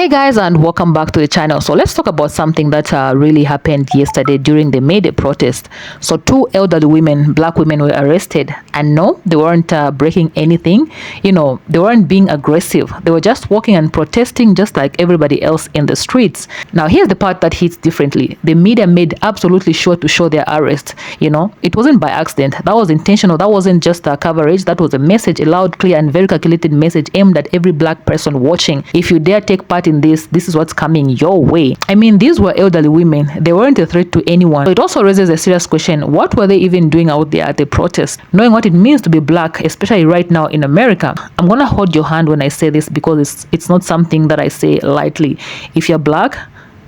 Hey guys, and welcome back to the channel. So let's talk about something that really happened yesterday during the May Day protest. So two elderly women, black women, were arrested, and no, they weren't breaking anything. They weren't being aggressive. They were just walking and protesting just like everybody else in the streets. Now here's the part that hits differently. The media made absolutely sure to show their arrest. It wasn't by accident. That was intentional. That wasn't just a coverage. That was a message, a loud, clear, and very calculated message aimed at every black person watching. If you dare take part in this is what's coming your way. I mean, these were elderly women. They weren't a threat to anyone. So it also raises a serious question. What were they even doing out there at the protest? Knowing what it means to be black, especially right now in America. I'm gonna hold your hand when I say this because it's not something that I say lightly. If you're black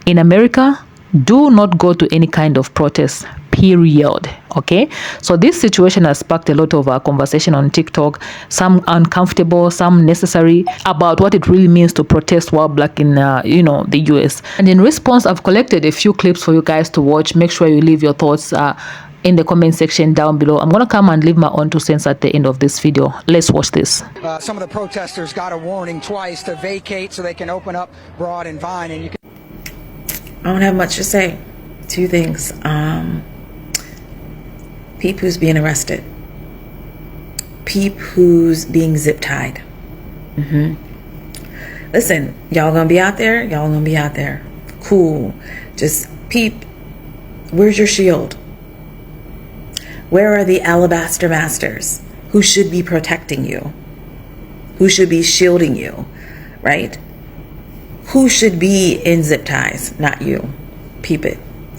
in America, do not go to any kind of protest, period. Okay, so this situation has sparked a lot of conversation on TikTok, some uncomfortable, some necessary, about what it really means to protest while black in the US. And in response, I've collected a few clips for you guys to watch. Make sure you leave your thoughts in the comment section down below. I'm gonna come and leave my own 2 cents at the end of this video. Let's watch this. Some of the protesters got a warning twice to vacate so they can open up Broad and Vine, and you can. I don't have much to say. 2 things. Peep who's being arrested. Peep who's being zip tied. Listen, y'all gonna be out there? Y'all gonna be out there. Cool. Just peep. Where's your shield? Where are the alabaster masters who should be protecting you? Who should be shielding you, right? Who should be in zip ties? Not you. Peep it.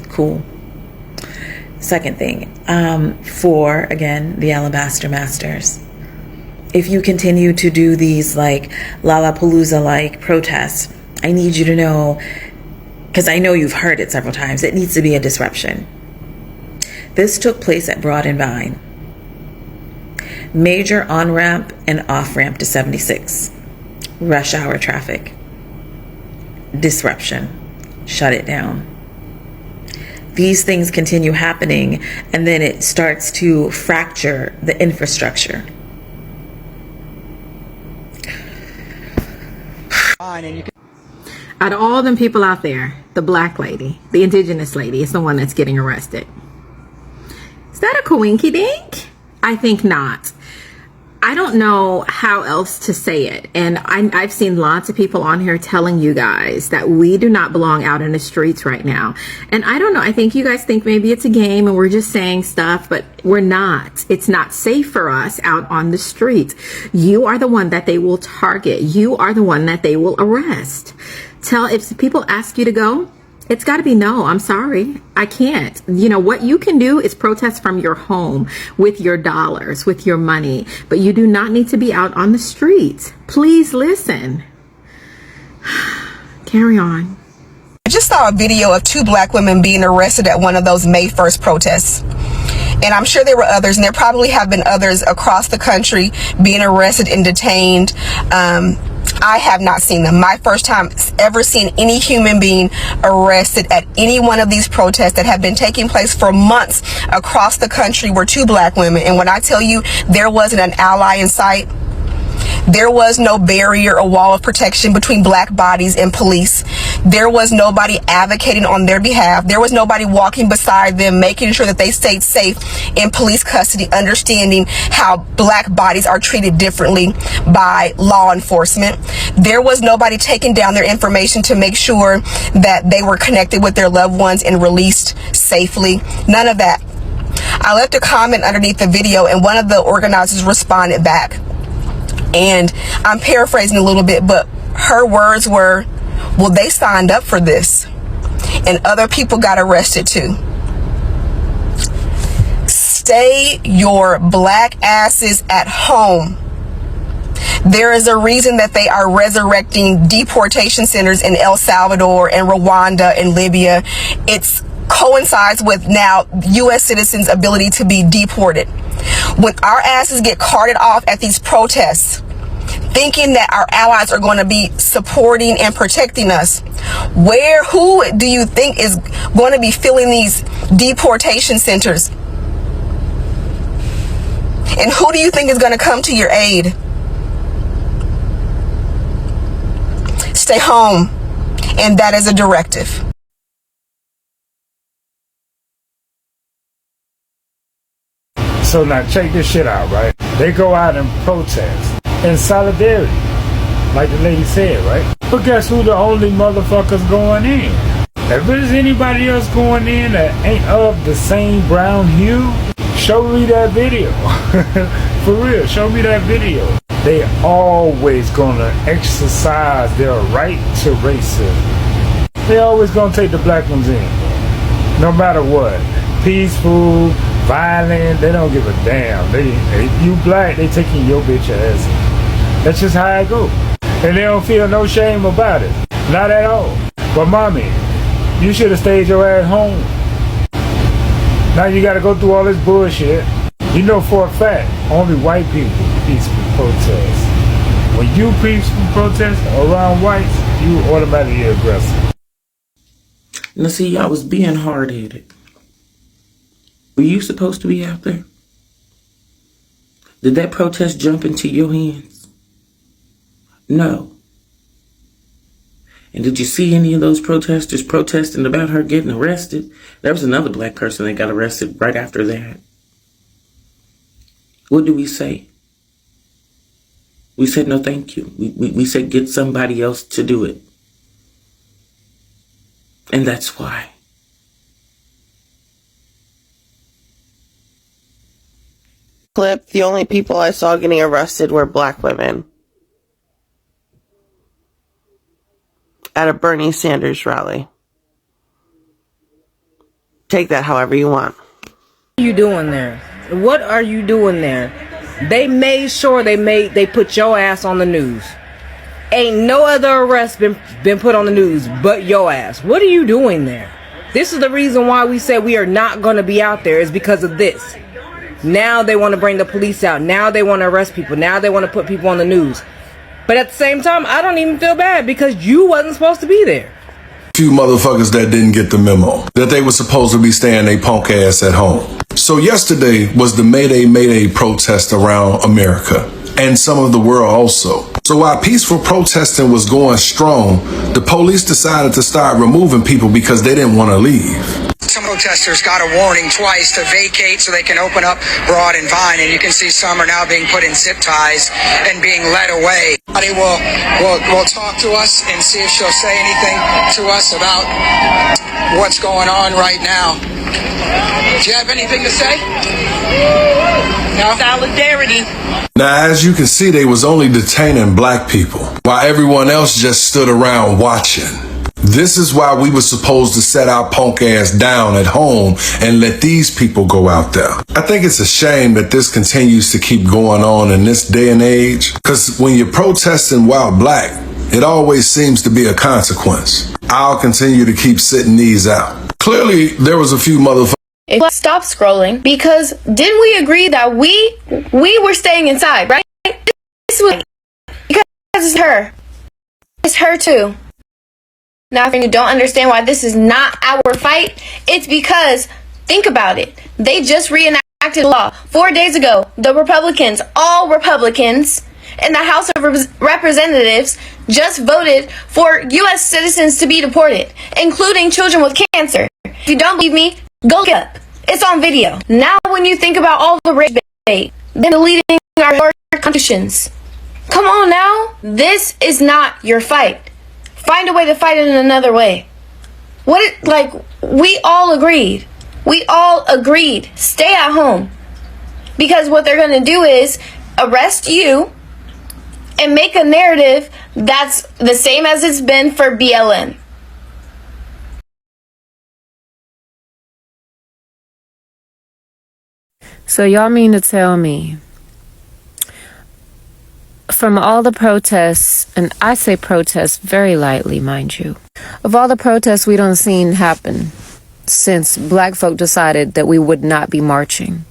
Cool. Second thing, for, again, the alabaster masters, if you continue to do these like Lollapalooza like protests, I need you to know, because I know you've heard it several times, it needs to be a disruption. This took place at Broad and Vine. Major on-ramp and off-ramp to 76. Rush hour traffic. Disruption. Shut it down. These things continue happening, and then it starts to fracture the infrastructure. Out of all them people out there, the black lady, the indigenous lady, is the one that's getting arrested. Is that a coinky dink? I think not. I don't know how else to say it. And I've seen lots of people on here telling you guys that we do not belong out in the streets right now. And I don't know. I think you guys think maybe it's a game and we're just saying stuff, but we're not. It's not safe for us out on the streets. You are the one that they will target. You are the one that they will arrest. If people ask you to go, it's got to be no. I'm sorry. I can't. What you can do is protest from your home with your dollars, with your money, but you do not need to be out on the streets. Please listen. Carry on. I just saw a video of 2 black women being arrested at one of those May 1st protests. And I'm sure there were others, and there probably have been others across the country being arrested and detained. I have not seen them. My first time ever seeing any human being arrested at any one of these protests that have been taking place for months across the country were 2 black women. And when I tell you there wasn't an ally in sight, there was no barrier or wall of protection between black bodies and police. There was nobody advocating on their behalf. There was nobody walking beside them, making sure that they stayed safe in police custody, understanding how black bodies are treated differently by law enforcement. There was nobody taking down their information to make sure that they were connected with their loved ones and released safely. None of that. I left a comment underneath the video, and one of the organizers responded back. And I'm paraphrasing a little bit, but her words were, well, they signed up for this and other people got arrested too. Stay your black asses at home. There is a reason that they are resurrecting deportation centers in El Salvador and Rwanda and Libya. It coincides with now U.S. citizens' ability to be deported. When our asses get carted off at these protests, thinking that our allies are going to be supporting and protecting us, who do you think is going to be filling these deportation centers? And who do you think is going to come to your aid? Stay home. and that is a directive. So now check this shit out, right? They go out and protest in solidarity, like the lady said, right? But guess who the only motherfuckers going in? If there's anybody else going in that ain't of the same brown hue, show me that video. For real, show me that video. They always gonna exercise their right to racism. They always gonna take the black ones in, no matter what. Peaceful, violent, they don't give a damn. You black, they taking your bitch ass in. That's just how it go. And they don't feel no shame about it. Not at all. But mommy, you should have stayed your ass home. Now you gotta go through all this bullshit. You know for a fact, only white people peacefully protest. When you peacefully protest around whites, you automatically aggressive. Now see, y'all was being hard-headed. Were you supposed to be out there? Did that protest jump into your hands? No. And did you see any of those protesters protesting about her getting arrested? There was another black person that got arrested right after that. What do we say? We said no thank you. We said get somebody else to do it. And that's why. Clip, the only people I saw getting arrested were black women at a Bernie Sanders rally. Take that however you want. What are you doing there? What are you doing there? They made sure they put your ass on the news. Ain't no other arrest been put on the news but your ass. What are you doing there? This is the reason why we said we are not going to be out there, is because of this. Now they want to bring the police out. Now they want to arrest people. Now they want to put people on the news. But at the same time, I don't even feel bad because you wasn't supposed to be there. Few motherfuckers that didn't get the memo that they were supposed to be staying they punk ass at home. So yesterday was the Mayday protest around America and some of the world also. So while peaceful protesting was going strong, the police decided to start removing people because they didn't want to leave. Some protesters got a warning twice to vacate so they can open up Broad and Vine, and you can see some are now being put in zip ties and being led away. They will talk to us and see if she'll say anything to us about what's going on right now. Do you have anything to say? No? Solidarity. Now, as you can see, they was only detaining black people while everyone else just stood around watching. This is why we were supposed to set our punk ass down at home and let these people go out there. I think it's a shame that this continues to keep going on in this day and age, because when you're protesting while black, it always seems to be a consequence. I'll continue to keep sitting these out. Clearly, there was a few motherfuckers. Stop scrolling, because didn't we agree that we were staying inside, right? This was because it's her. It's her too. Now, if you don't understand why this is not our fight, it's because, think about it. They just reenacted the law 4 days ago. The Republicans, all Republicans in the House of Representatives, just voted for U.S. citizens to be deported, including children with cancer. If you don't believe me, go look it up. It's on video. Now, when you think about all the rape bait, then deleting our constitutions. Come on now. This is not your fight. Find a way to fight it in another way. We all agreed. We all agreed. Stay at home. Because what they're going to do is arrest you and make a narrative that's the same as it's been for BLM. So y'all mean to tell me, from all the protests, and I say protests very lightly, mind you, of all the protests we done seen happen since black folk decided that we would not be marching,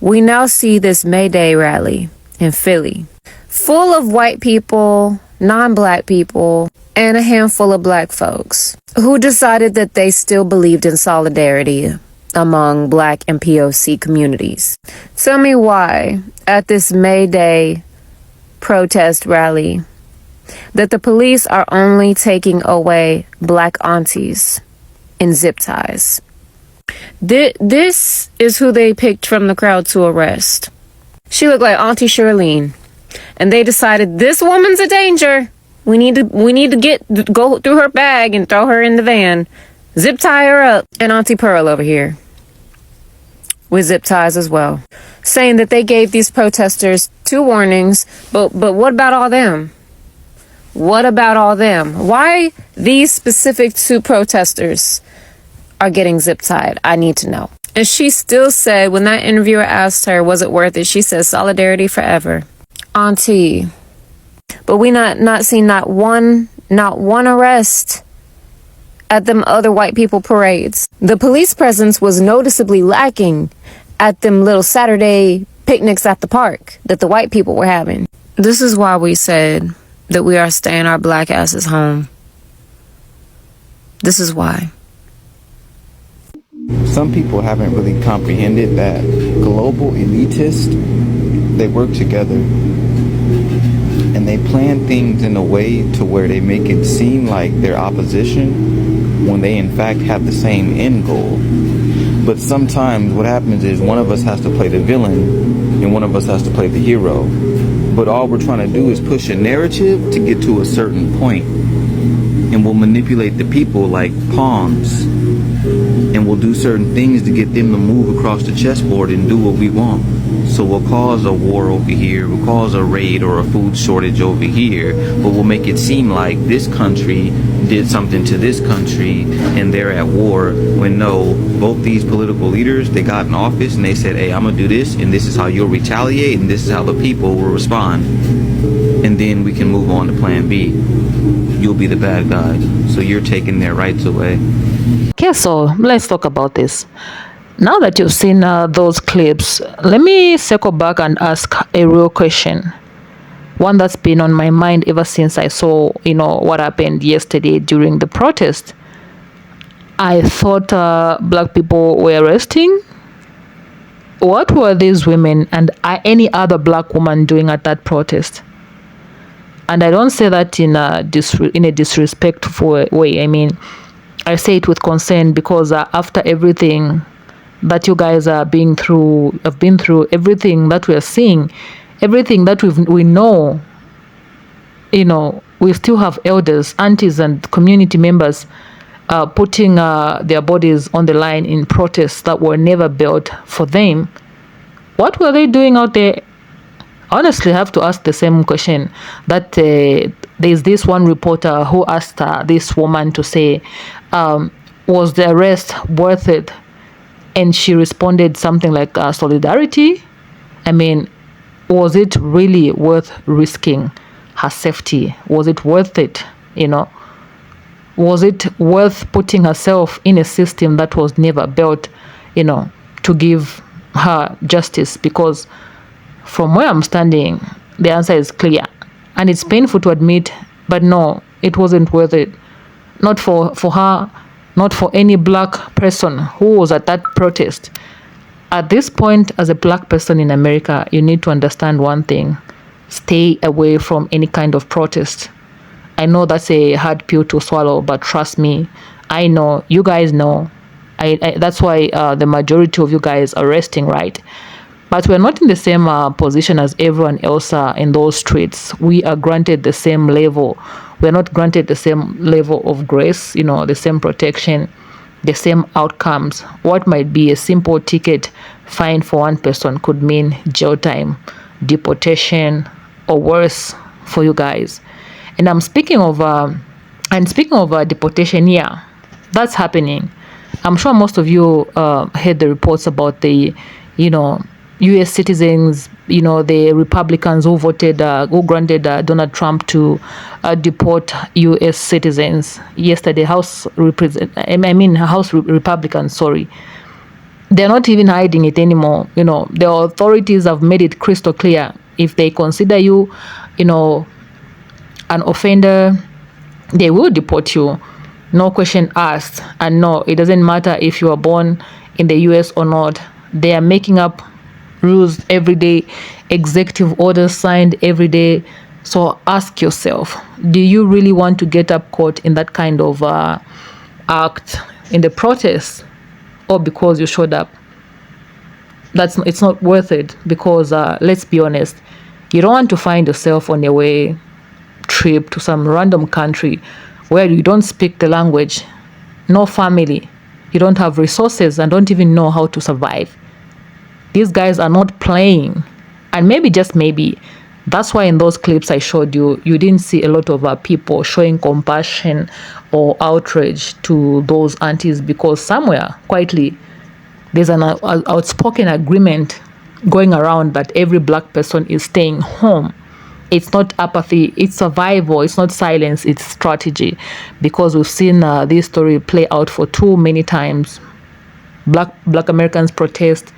we now see this May Day rally in Philly, full of white people, non-black people, and a handful of black folks who decided that they still believed in solidarity among black and POC communities. Tell me why, at this May Day protest rally, that the police are only taking away black aunties in zip ties. This is who they picked from the crowd to arrest. She looked like Auntie Shirlene, and they decided this woman's a danger. We need to go through her bag and throw her in the van, zip tie her up. And Auntie Pearl over here with zip ties as well, saying that they gave these protesters 2 warnings. But what about all them? What about all them? Why these specific 2 protesters are getting zip tied? I need to know. And she still said, when that interviewer asked her, was it worth it? She said, solidarity forever. Auntie. But we not seen not one arrest at them other white people parades. The police presence was noticeably lacking at them little Saturday picnics at the park that the white people were having. This is why we said that we are staying our black asses home. This is why. Some people haven't really comprehended that global elitists, they work together and they plan things in a way to where they make it seem like they're opposition when they in fact have the same end goal. But sometimes what happens is one of us has to play the villain and one of us has to play the hero. But all we're trying to do is push a narrative to get to a certain point. And we'll manipulate the people like pawns. And we'll do certain things to get them to move across the chessboard and do what we want. So we'll cause a war over here, we'll cause a raid or a food shortage over here, but we'll make it seem like this country did something to this country and they're at war, when no, both these political leaders, they got in office and they said, hey, I'm gonna do this and this is how you'll retaliate and this is how the people will respond. And then we can move on to plan B. You'll be the bad guy, so you're taking their rights away. Okay, so let's talk about this. Now that you've seen those clips, let me circle back and ask a real question. One that's been on my mind ever since I saw, what happened yesterday during the protest. I thought black people were resting. What were these women and any other black woman doing at that protest? And I don't say that in a disrespectful way. I mean, I say it with concern because after everything that you guys have been through, everything that we are seeing, everything that we know, we still have elders, aunties, and community members putting their bodies on the line in protests that were never built for them. What were they doing out there? Honestly, I have to ask the same question. That there's this one reporter who asked this woman to say, was the arrest worth it? And she responded something like solidarity. I mean, was it really worth risking her safety? Was it worth it? Was it worth putting herself in a system that was never built, to give her justice? Because from where I'm standing, the answer is clear. And it's painful to admit, but no, it wasn't worth it. Not for her, not for any black person who was at that protest. At this point, as a black person in America, you need to understand one thing. Stay away from any kind of protest. I know that's a hard pill to swallow, but trust me, I know, you guys know. That's why the majority of you guys are resting, right? But we're not in the same position as everyone else in those streets. We are granted the same level. We're not granted the same level of grace, the same protection, the same outcomes. What might be a simple ticket fine for one person could mean jail time, deportation, or worse for you guys. And I'm speaking of deportation. Yeah, that's happening. I'm sure most of you heard the reports about the, U.S. citizens, the Republicans who who granted Donald Trump to deport U.S. citizens yesterday. House Republicans, sorry. They're not even hiding it anymore. The authorities have made it crystal clear. If they consider you, an offender, they will deport you. No question asked. And no, it doesn't matter if you are born in the U.S. or not. They are making up rules every day, executive orders signed every day, So ask yourself, do you really want to get up caught in that kind of act in the protest, or because you showed up? It's not worth it, because let's be honest, you don't want to find yourself on your way trip to some random country where you don't speak the language, no family, you don't have resources, and don't even know how to survive. These guys are not playing. And maybe, just maybe, that's why in those clips I showed you, you didn't see a lot of people showing compassion or outrage to those aunties, because somewhere quietly there's an outspoken agreement going around that every black person is staying home. It's not apathy, it's survival, it's not silence, it's strategy. Because we've seen this story play out for too many times. Black Americans protest,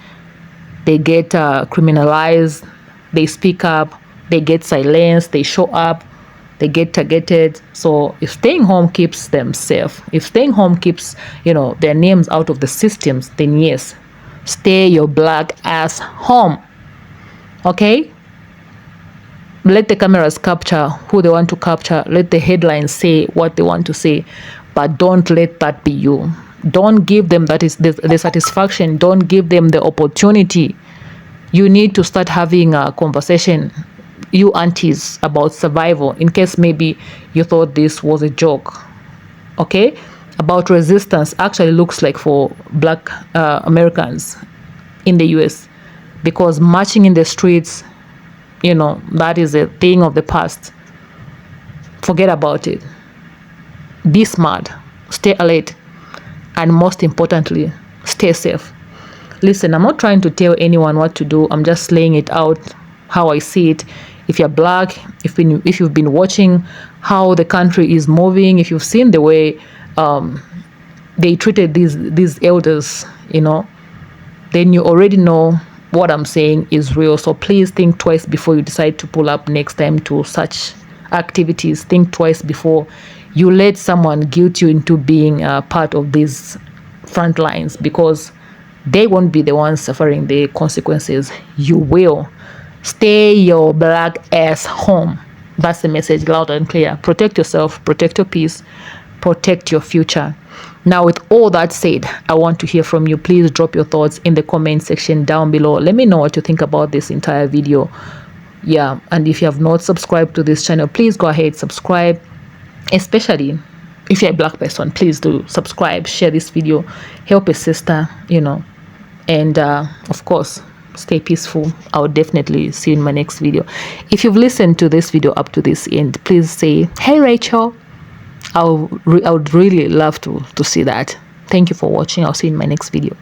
they get criminalized, they speak up, they get silenced, they show up, they get targeted. So if staying home keeps them safe, if staying home keeps, their names out of the systems, then yes, stay your black ass home. Okay? Let the cameras capture who they want to capture. Let the headlines say what they want to say. But don't let that be you. Don't give them the satisfaction. Don't give them the opportunity. You need to start having a conversation, you aunties, about survival, in case maybe you thought this was a joke. Okay? About resistance actually looks like for black Americans in the US. Because marching in the streets, that is a thing of the past. Forget about it. Be smart, stay alert, and most importantly, stay safe. Listen, I'm not trying to tell anyone what to do. I'm just laying it out how I see it. If you're black, if you've been watching how the country is moving, if you've seen the way they treated these elders, then you already know what I'm saying is real. So please think twice before you decide to pull up next time to such activities. Think twice before you let someone guilt you into being part of these front lines, because they won't be the ones suffering the consequences. You will. Stay your black ass home. That's the message, loud and clear. Protect yourself, protect your peace, protect your future. Now, with all that said, I want to hear from you. Please drop your thoughts in the comment section down below. Let me know what you think about this entire video. Yeah, and if you have not subscribed to this channel, please go ahead, subscribe. Especially if you're a black person, please do subscribe, share this video, help a sister, and of course, stay peaceful. I'll definitely see you in my next video. If you've listened to this video up to this end, please say, hey Rachel. I would really love to see that. Thank you for watching. I'll see you in my next video.